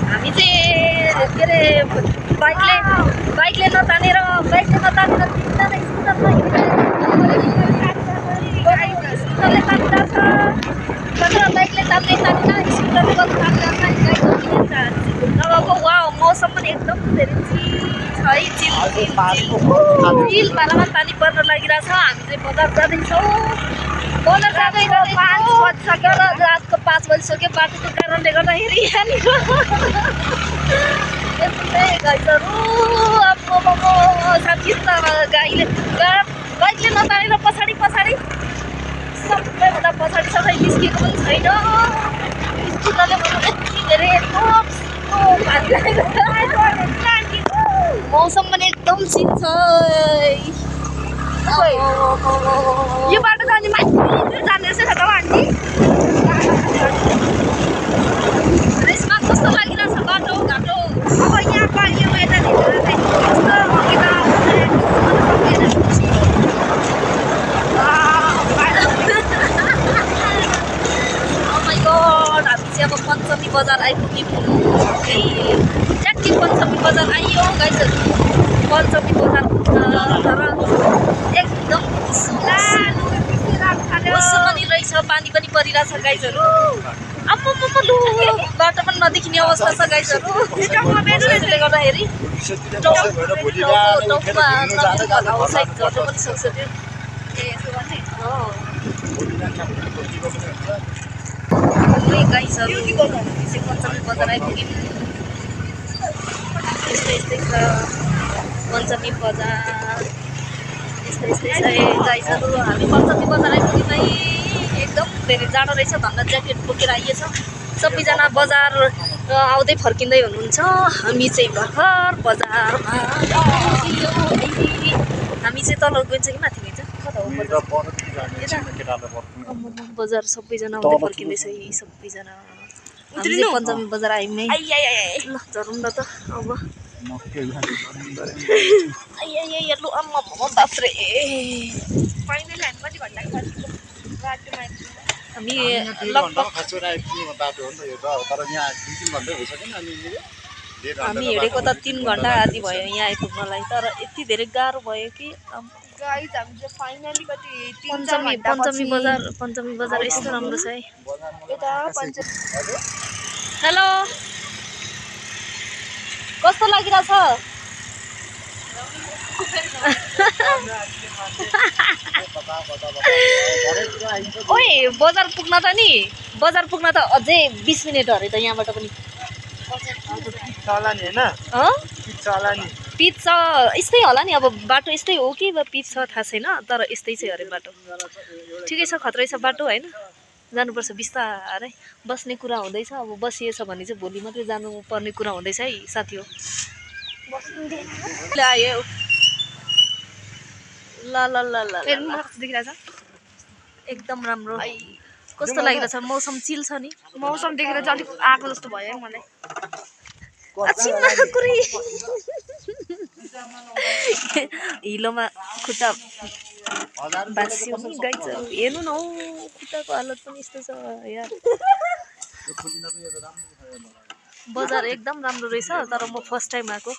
हामी चाहिँ के अरे बाइकले नतानेर स्कुटरमा हिँडेर स्कुटरले तान्दा छ कता बाइकले तान्दै तान्दैन स्कुटरले तान्दा नभएको वा मौसम पनि एकदम धेरै चिल पालामा पानी पर्न लागिरहेछ। हामी चाहिँ बजार जाँदैछौँ। बजार जाँदै 5 बजिसक्यो र रातको 5 बजिसक्यो। बाटोको कारणले गर्दाखेरि यहाँनिर यस्तै गाईहरू साथी गाईले बाइकले नतानेर पछाडि सबैभन्दा पछाडि सबै निस्किएको पनि छैन। स्कुटरले यति धेरै मौसम पनि एकदम चिल छ। यो बाटो जाने माथि जाने रहेछ त आन्टी। यसमा कस्तो लागिरहेछ बाटो घाटो। अब यहाँको यो वेदरहरू चाहिँ कस्तो अब पञ्चमी बजार आइपुग्यौँ। ट्याक्कै पञ्चमी बजार आइयो गाइजहरू। पञ्चमी बजार तर एकदम उसो पनि रहेछ, पानी पनि परिरहेछ गाइजहरू। आम्मामा लु बाटो पनि नदेखिने अवस्था छ गाइजहरू। त्यसले गर्दाखेरि टाउकोमा साइड झर्नु पनि सक्छ त्यो। गाइसहरू पञ्चमी बजार आइपुग्यौँ। यस्तै छ पञ्चमी बजार। यस्तै छ गाइसहरू। हामी पञ्चमी बजार आइपुग्यौँ है। एकदम धेरै जाडो रहेछ भन्दा ज्याकेट बोकेर आइएछ। सबैजना बजार आउँदै फर्किँदै हुनुहुन्छ। हामी चाहिँ भर्खर बजारमा हामी चाहिँ तल गइन्छ कि माथि गइन्छ कता हो बजार सबैजना आउँदै फर्किँदैछ है सबैजना। हामी चाहिँ पञ्चमी बजार आयौँ नै। ल झरौँ न त अब। लु आम्मा बाफ्रे हामी हामी हिँडेको त 3 घन्टा आदि भयो यहाँ आइपुग्नलाई। तर यति धेरै गाह्रो भयो कि पञ्चमी बजार यस्तो राम्रो छ है। हेलो कस्तो लागिरहेछ? ओइ बजार पुग्न त अझै 20 मिनट अरे त यहाँबाट पनि। पिच छ यस्तै होला नि। अब बाटो यस्तै हो कि पिच छ थाहा छैन तर यस्तै चाहिँ अरे बाटो। ठिकै छ खत्रै छ बाटो होइन। जानुपर्छ बिस्तारै। बस्ने कुरा हुँदैछ। अब बसिएछ भने चाहिँ भोलि मात्रै जानुपर्ने कुरा हुँदैछ है साथी हो। आयो ल एकदम राम्रो। कस्तो लागिरहेछ? मौसम चिल छ नि। मौसम देखेर चाहिँ अलिक आएको जस्तो भयो मलाई। हिलोमा खुट्टा बास्यो नि गाइजहरू। हेर्नु न हौ खुट्टाको हालत पनि यस्तो छ यार। बजार एकदम राम्रो रहेछ तर म फर्स्ट टाइम आएको।